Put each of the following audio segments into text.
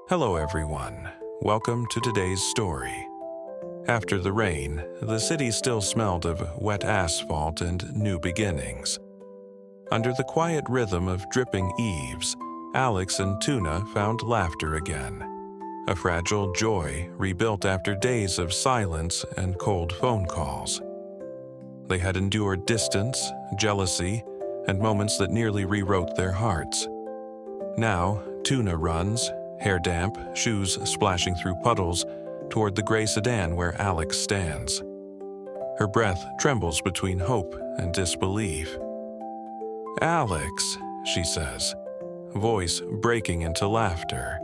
Hello everyone, welcome to today's story. After the rain, the city still smelled of wet asphalt and new beginnings. Under the quiet rhythm of dripping eaves, Alex and TuNa found laughter again, a fragile joy rebuilt after days of silence and cold phone calls. They had endured distance, jealousy, and moments that nearly rewrote their hearts. Now, TuNa runs, hair damp, shoes splashing through puddles, toward the gray sedan where Alex stands. Her breath trembles between hope and disbelief. "Alex," she says, voice breaking into laughter.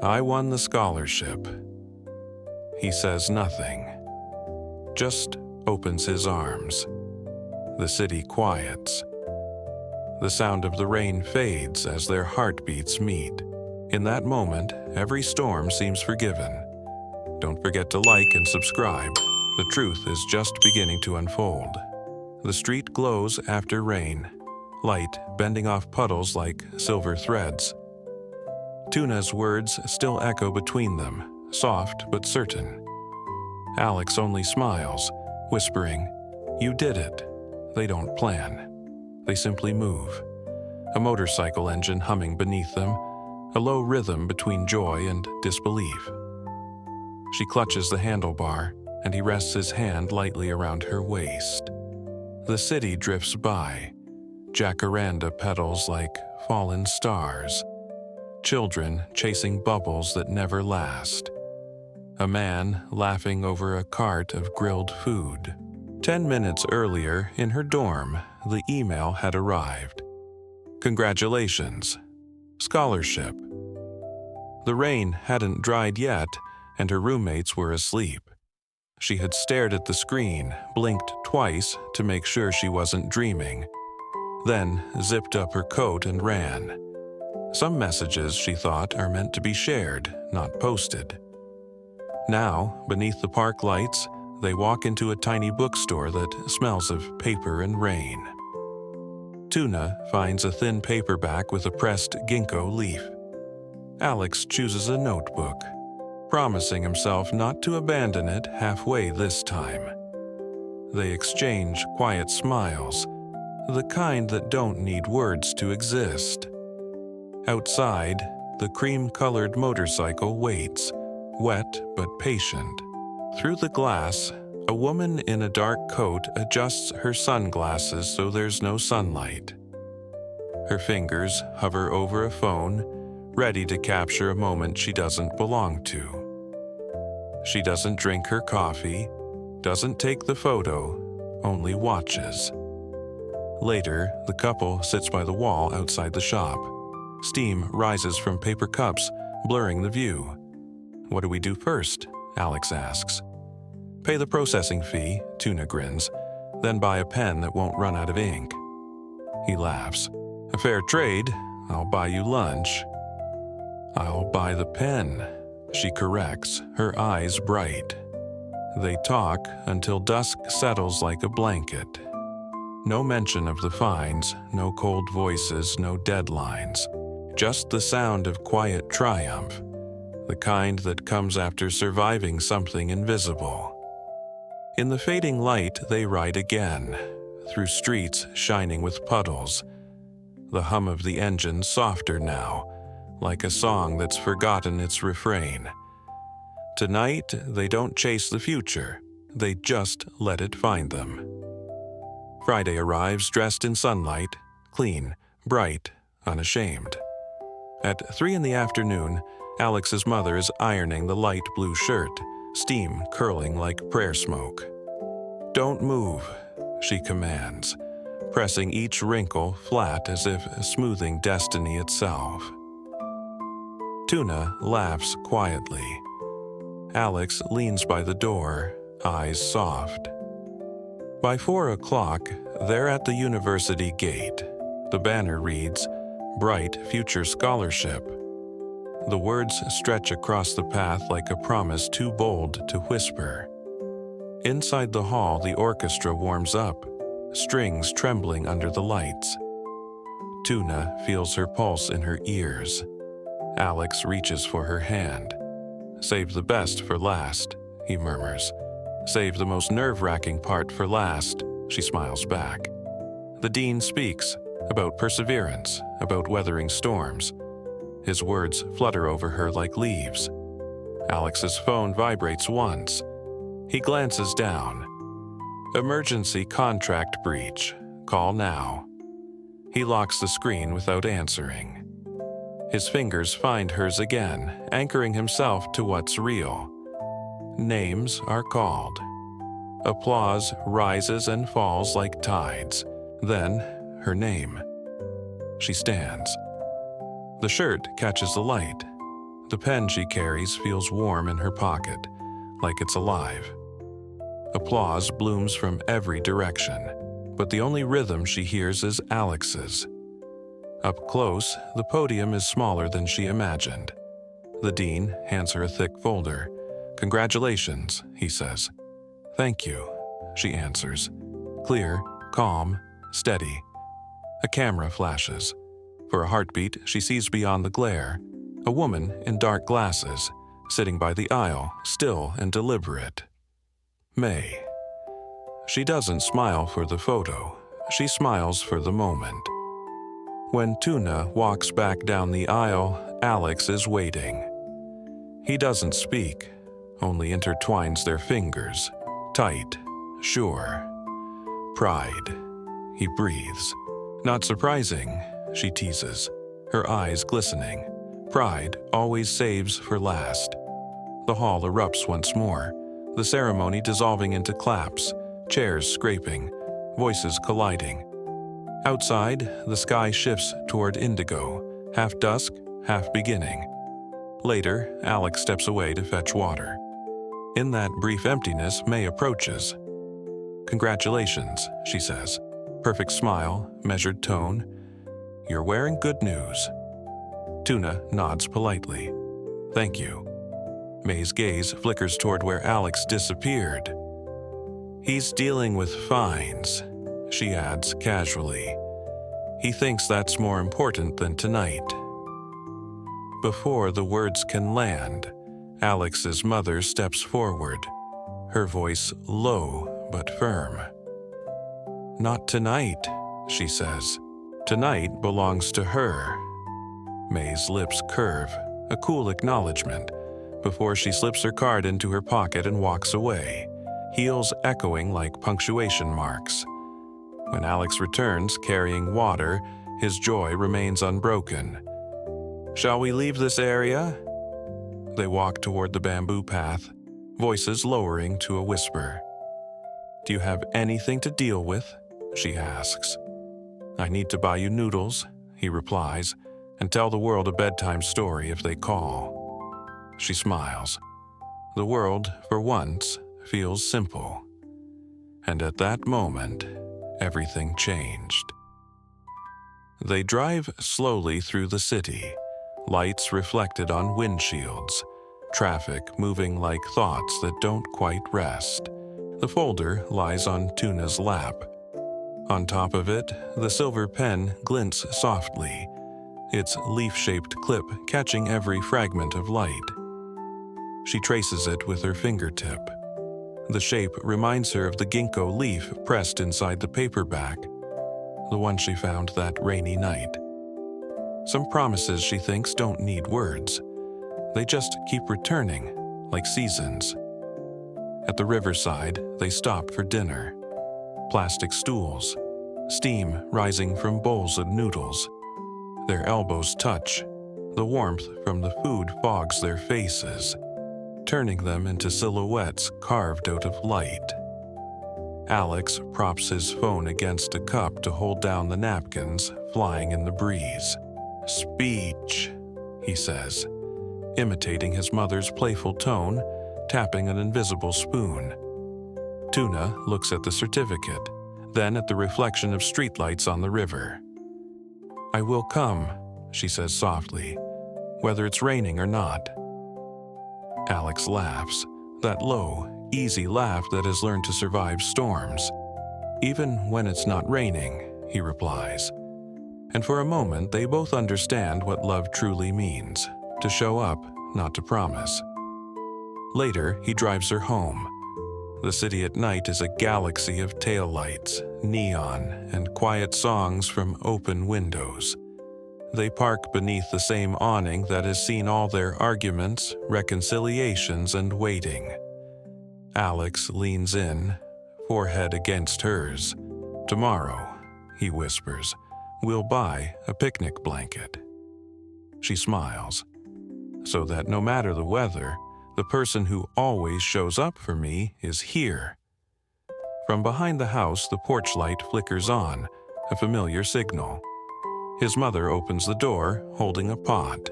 "I won the scholarship." He says nothing, just opens his arms. The city quiets. The sound of the rain fades as their heartbeats meet. In that moment, every storm seems forgiven. Don't forget to like and subscribe. The truth is just beginning to unfold. The street glows after rain, light bending off puddles like silver threads. TuNa's words still echo between them, soft but certain. Alex only smiles, whispering, "You did it." They don't plan. They simply move. A motorcycle engine humming beneath them, a low rhythm between joy and disbelief. She clutches the handlebar, and he rests his hand lightly around her waist. The city drifts by, jacaranda petals like fallen stars, children chasing bubbles that never last, a man laughing over a cart of grilled food. 10 minutes earlier, in her dorm, the email had arrived. "Congratulations. Scholarship." The rain hadn't dried yet, and her roommates were asleep. She had stared at the screen, blinked twice to make sure she wasn't dreaming, then zipped up her coat and ran. Some messages, she thought, are meant to be shared, not posted. Now, beneath the park lights, they walk into a tiny bookstore that smells of paper and rain. TuNa finds a thin paperback with a pressed ginkgo leaf. Alex chooses a notebook, promising himself not to abandon it halfway this time. They exchange quiet smiles, the kind that don't need words to exist. Outside, the cream-colored motorcycle waits, wet but patient. Through the glass, a woman in a dark coat adjusts her sunglasses so there's no sunlight. Her fingers hover over a phone, ready to capture a moment she doesn't belong to. She doesn't drink her coffee, doesn't take the photo, only watches. Later, the couple sits by the wall outside the shop. Steam rises from paper cups, blurring the view. "What do we do first?" Alex asks. "Pay the processing fee," TuNa grins, "then buy a pen that won't run out of ink." He laughs. "A fair trade. I'll buy you lunch." "I'll buy the pen," she corrects, her eyes bright. They talk until dusk settles like a blanket. No mention of the fines, no cold voices, no deadlines. Just the sound of quiet triumph, the kind that comes after surviving something invisible. In the fading light, they ride again, through streets shining with puddles. The hum of the engine softer now, like a song that's forgotten its refrain. Tonight, they don't chase the future, they just let it find them. Friday arrives dressed in sunlight, clean, bright, unashamed. At 3 in the afternoon, Alex's mother is ironing the light blue shirt, steam curling like prayer smoke. "Don't move," she commands, pressing each wrinkle flat as if smoothing destiny itself. TuNa laughs quietly. Alex leans by the door, eyes soft. By 4 o'clock, they're at the university gate. The banner reads, "Bright Future Scholarship." The words stretch across the path like a promise too bold to whisper. Inside the hall, the orchestra warms up, strings trembling under the lights. TuNa feels her pulse in her ears. Alex reaches for her hand. "Save the best for last," he murmurs. "Save the most nerve-wracking part for last," she smiles back. The dean speaks about perseverance, about weathering storms. His words flutter over her like leaves. Alex's phone vibrates once. He glances down. "Emergency contract breach. Call now." He locks the screen without answering. His fingers find hers again, anchoring himself to what's real. Names are called. Applause rises and falls like tides. Then, her name. She stands. The shirt catches the light. The pen she carries feels warm in her pocket, like it's alive. Applause blooms from every direction, but the only rhythm she hears is Alex's. Up close, the podium is smaller than she imagined. The dean hands her a thick folder. "Congratulations," he says. "Thank you," she answers. Clear, calm, steady. A camera flashes. For a heartbeat, she sees beyond the glare. A woman in dark glasses, sitting by the aisle, still and deliberate. May. She doesn't smile for the photo. She smiles for the moment. When TuNa walks back down the aisle, Alex is waiting. He doesn't speak, only intertwines their fingers. Tight, sure. Pride. He breathes. "Not surprising," she teases, her eyes glistening. Pride always saves for last. The hall erupts once more, the ceremony dissolving into claps, chairs scraping, voices colliding. Outside, the sky shifts toward indigo, half dusk, half beginning. Later, Alex steps away to fetch water. In that brief emptiness, May approaches. "Congratulations," she says. Perfect smile, measured tone. "You're wearing good news." TuNa nods politely. "Thank you." May's gaze flickers toward where Alex disappeared. "He's dealing with fines," she adds casually. "He thinks that's more important than tonight." Before the words can land, Alex's mother steps forward, her voice low but firm. "Not tonight," she says. "Tonight belongs to her." May's lips curve, a cool acknowledgement, before she slips her card into her pocket and walks away, heels echoing like punctuation marks. When Alex returns carrying water, his joy remains unbroken. "Shall we leave this area?" They walk toward the bamboo path, voices lowering to a whisper. "Do you have anything to deal with?" she asks. "I need to buy you noodles," he replies, "and tell the world a bedtime story if they call." She smiles. The world, for once, feels simple. And at that moment, everything changed. They drive slowly through the city, lights reflected on windshields, traffic moving like thoughts that don't quite rest. The folder lies on TuNa's lap. On top of it, the silver pen glints softly, its leaf-shaped clip catching every fragment of light. She traces it with her fingertip. The shape reminds her of the ginkgo leaf pressed inside the paperback, the one she found that rainy night. Some promises, she thinks, don't need words. They just keep returning, like seasons. At the riverside, they stop for dinner. Plastic stools, steam rising from bowls of noodles. Their elbows touch. The warmth from the food fogs their faces, turning them into silhouettes carved out of light. Alex props his phone against a cup to hold down the napkins flying in the breeze. "Speech," he says, imitating his mother's playful tone, tapping an invisible spoon. TuNa looks at the certificate, then at the reflection of streetlights on the river. "I will come," she says softly, "whether it's raining or not." Alex laughs, that low, easy laugh that has learned to survive storms. "Even when it's not raining," he replies. And for a moment they both understand what love truly means. to show up, not to promise. Later, he drives her home. The city at night is a galaxy of taillights, neon, and quiet songs from open windows. They park beneath the same awning that has seen all their arguments, reconciliations, and waiting. Alex leans in, forehead against hers. "Tomorrow," he whispers, "we'll buy a picnic blanket." She smiles. "So that no matter the weather, the person who always shows up for me is here." From behind the house, the porch light flickers on, a familiar signal. His mother opens the door, holding a pot.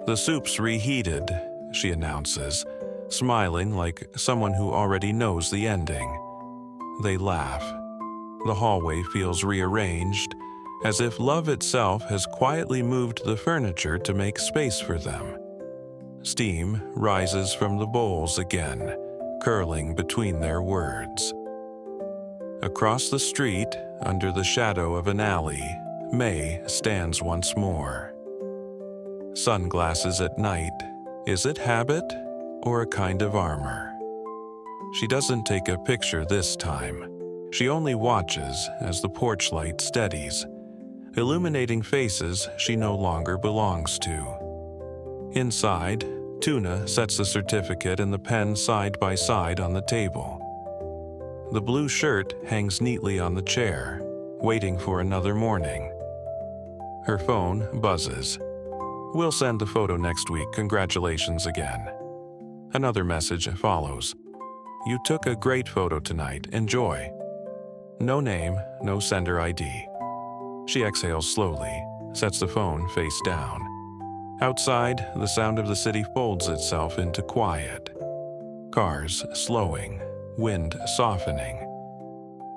"The soup's reheated," she announces, smiling like someone who already knows the ending. They laugh. The hallway feels rearranged, as if love itself has quietly moved the furniture to make space for them. Steam rises from the bowls again, curling between their words. Across the street, under the shadow of an alley, May stands once more. Sunglasses at night, is it habit or a kind of armor? She doesn't take a picture this time. She only watches as the porch light steadies, illuminating faces she no longer belongs to. Inside, TuNa sets the certificate and the pen side by side on the table. The blue shirt hangs neatly on the chair, waiting for another morning. Her phone buzzes. "We'll send the photo next week, congratulations again." Another message follows. "You took a great photo tonight, enjoy." No name, no sender ID. She exhales slowly, sets the phone face down. Outside, the sound of the city folds itself into quiet. Cars slowing, wind softening.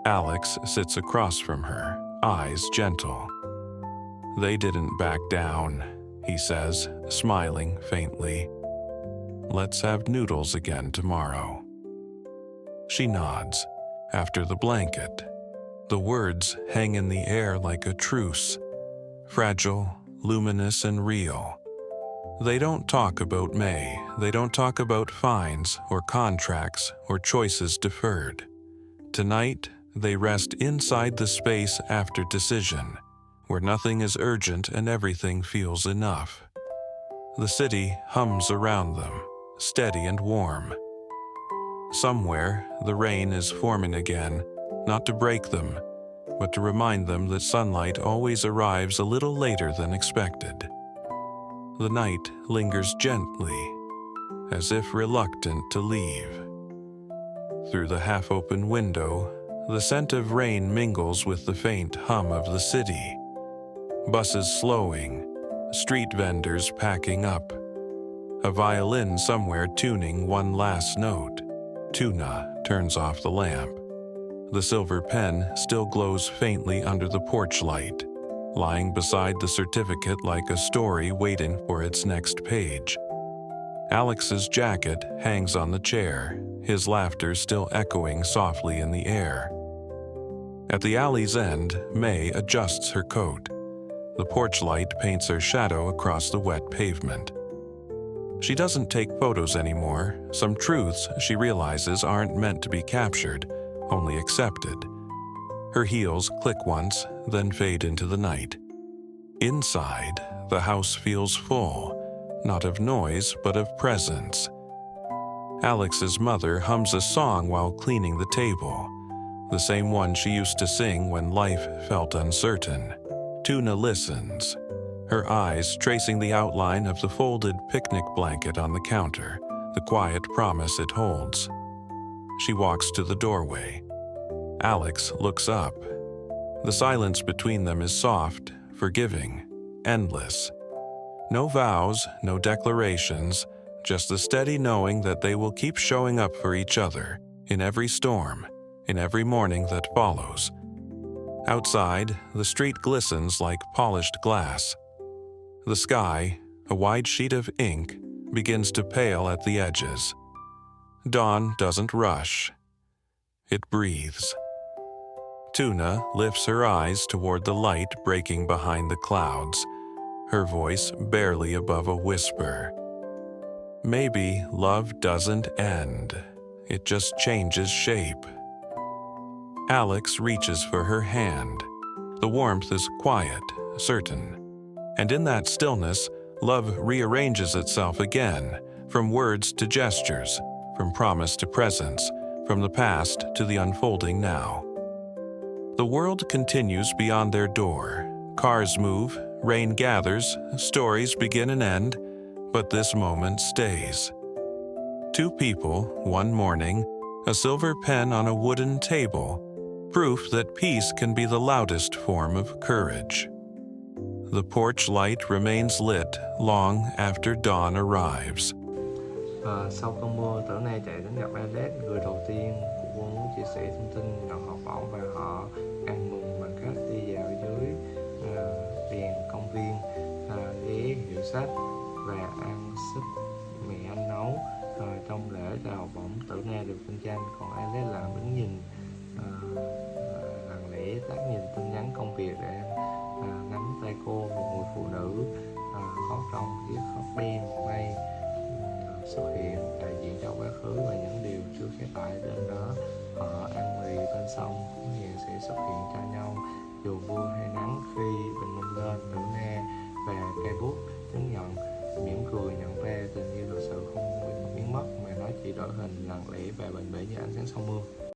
Alex sits across from her, eyes gentle. "They didn't back down," he says, smiling faintly. "Let's have noodles again tomorrow." She nods. After the blanket, the words hang in the air like a truce, fragile, luminous, and real. They don't talk about May. They don't talk about fines or contracts or choices deferred. Tonight, they rest inside the space after decision, where nothing is urgent and everything feels enough. The city hums around them, steady and warm. Somewhere, the rain is forming again, not to break them, but to remind them that sunlight always arrives a little later than expected. The night lingers gently, as if reluctant to leave. Through the half-open window, the scent of rain mingles with the faint hum of the city. Buses slowing, street vendors packing up. A violin somewhere tuning one last note. TuNa turns off the lamp. The silver pen still glows faintly under the porch light, lying beside the certificate like a story waiting for its next page. Alex's jacket hangs on the chair, his laughter still echoing softly in the air. At the alley's end, May adjusts her coat. The porch light paints her shadow across the wet pavement. She doesn't take photos anymore. Some truths, she realizes, aren't meant to be captured, only accepted. Her heels click once, then fade into the night. Inside, the house feels full, not of noise, but of presence. Alex's mother hums a song while cleaning the table, the same one she used to sing when life felt uncertain. TuNa listens, her eyes tracing the outline of the folded picnic blanket on the counter, the quiet promise it holds. She walks to the doorway. Alex looks up. The silence between them is soft, forgiving, endless. No vows, no declarations, just the steady knowing that they will keep showing up for each other, in every storm, in every morning that follows. Outside, the street glistens like polished glass. The sky, a wide sheet of ink, begins to pale at the edges. Dawn doesn't rush. It breathes. TuNa lifts her eyes toward the light breaking behind the clouds. her voice barely above a whisper. Maybe love doesn't end, it just changes shape. Alex reaches for her hand. The warmth is quiet, certain. And in that stillness, love rearranges itself again, from words to gestures, from promise to presence, from the past to the unfolding now. The world continues beyond their door. Cars move, rain gathers, stories begin and end, but this moment stays. Two people, one morning, a silver pen on a wooden table, proof that peace can be the loudest form of courage. The porch light remains lit long after dawn arrives. Sau cơn mưa, TuNa chạy đến gặp Alex, người đầu tiên. Cô muốn chia sẻ thông tin nhận học bổng và họ ăn mừng bằng cách đi dạo dưới đèn công viên, ghé hiệu sách và ăn súp mẹ anh nấu. Trong lễ trao học bổng, TuNa được vinh danh, còn Alex lặng đứng nhìn, lặng lẽ tác nhìn tin nhắn công việc để nắm tay cô, một người phụ nữ khóc trong chiếc khóc đen may xuất hiện đại diện cho quá khứ và những điều chưa khép lại. Đến đó họ ăn mì bên sông, hứa hẹn sẽ xuất hiện cho nhau dù mưa hay nắng. Khi bình minh lên, TuNa và cây bút chứng nhận, mỉm cười nhận ra tình yêu thật sự không biến mất mà nó chỉ đổi hình lặng lẽ và bền bỉ như ánh sáng sau mưa.